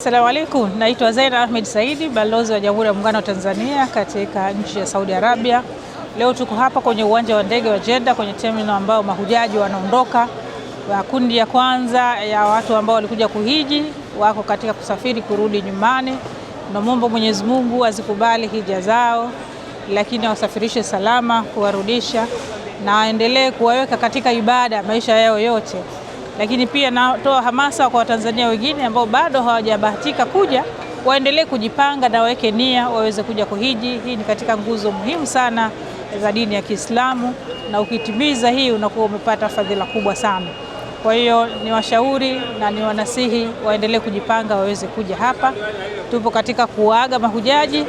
Assalamu alaikum, naitwa Zaina Ahmed Saidi, balozi wa Jamhuri ya Muungano wa Tanzania katika nchi ya Saudi Arabia. Leo tuko hapa kwenye uwanja wa ndege wa Jeddah kwenye terminal ambao mahujaji wanaondoka. Kundi ya kwanza ya watu ambao walikuja kuhiji wako katika kusafiri kurudi nyumbani. Tunamwomba Mwenyezi Mungu azikubali hija zao, lakini awasafirishe salama kuwarudisha na aendelee kuwaweka katika ibada maisha yao yote. Lakini pia natoa hamasa kwa Watanzania wengine ambao bado hawajabahatika kuja, waendelee kujipanga na waweke nia waweze kuja kuhiji. Hii ni katika nguzo muhimu sana za dini ya Kiislamu, na ukitimiza hii unakuwa umepata fadhila kubwa sana. Kwa hiyo ni washauri na ni wanasihi waendelee kujipanga waweze kuja hapa. Tupo katika kuaga mahujaji,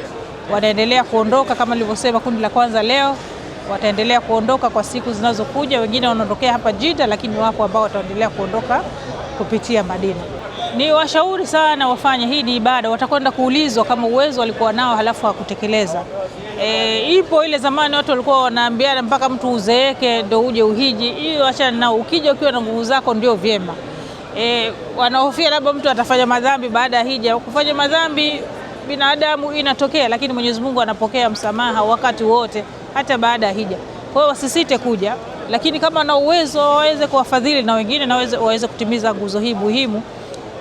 wanaendelea kuondoka kama nilivyosema. Kundi la kwanza leo wataendelea kuondoka kwa siku zinazokuja. Wengine wanaondokea hapa Jeddah, lakini wapo ambao wataendelea kuondoka kupitia Madina. Ni washauri sana wafanye, hii ni ibada. Watakwenda kuulizwa kama uwezo walikuwa nao halafu hakutekeleza. Ipo ile zamani watu walikuwa wanaambiana mpaka mtu uzeeke ndio uje uhiji. Hiyo achana nao, ukija ukiwa na nguvu zako ndio vyema. Wanahofia labda mtu atafanya madhambi baada ya hija. Kufanya madhambi binadamu inatokea, lakini Mwenyezi Mungu anapokea msamaha wakati wote, hata baada ya hija. Kwa hiyo wasisite kuja, lakini kama na uwezo waweze kuwafadhili na wengine na waweze kutimiza nguzo hii muhimu.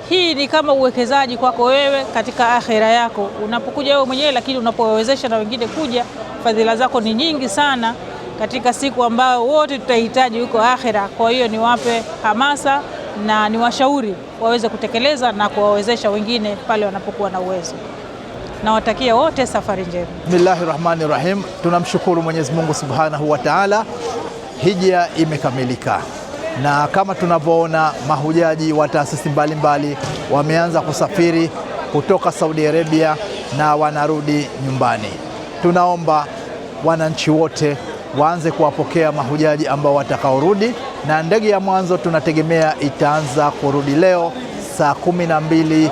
Hii ni kama uwekezaji kwako wewe katika akhira yako. Unapokuja wewe mwenyewe, lakini unapowezesha na wengine kuja, fadhila zako ni nyingi sana katika siku ambayo wote tutahitaji huko akhira. Kwa hiyo niwape hamasa na niwashauri waweze kutekeleza na kuwawezesha wengine pale wanapokuwa na uwezo. Nawatakia wote safari njema. Bismillahirrahmanirrahim. Tunamshukuru Mwenyezi Mungu Subhanahu wa Ta'ala, hija imekamilika, na kama tunavyoona mahujaji wa taasisi mbalimbali wameanza kusafiri kutoka Saudi Arabia na wanarudi nyumbani. Tunaomba wananchi wote waanze kuwapokea mahujaji ambao watakaorudi, na ndege ya mwanzo tunategemea itaanza kurudi leo saa 12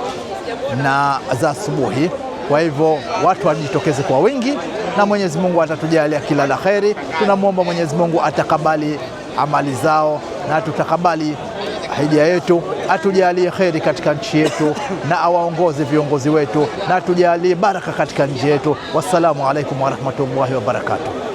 za asubuhi. Kwa hivyo watu wajitokeze kwa wingi na Mwenyezi Mungu atatujalia kila la kheri. Tunamwomba Mwenyezi Mungu atakabali amali zao na tutakabali hija yetu, atujalie kheri katika nchi yetu na awaongoze viongozi wetu na atujalie baraka katika nchi yetu. Wassalamu alaikum warahmatullahi wabarakatuh.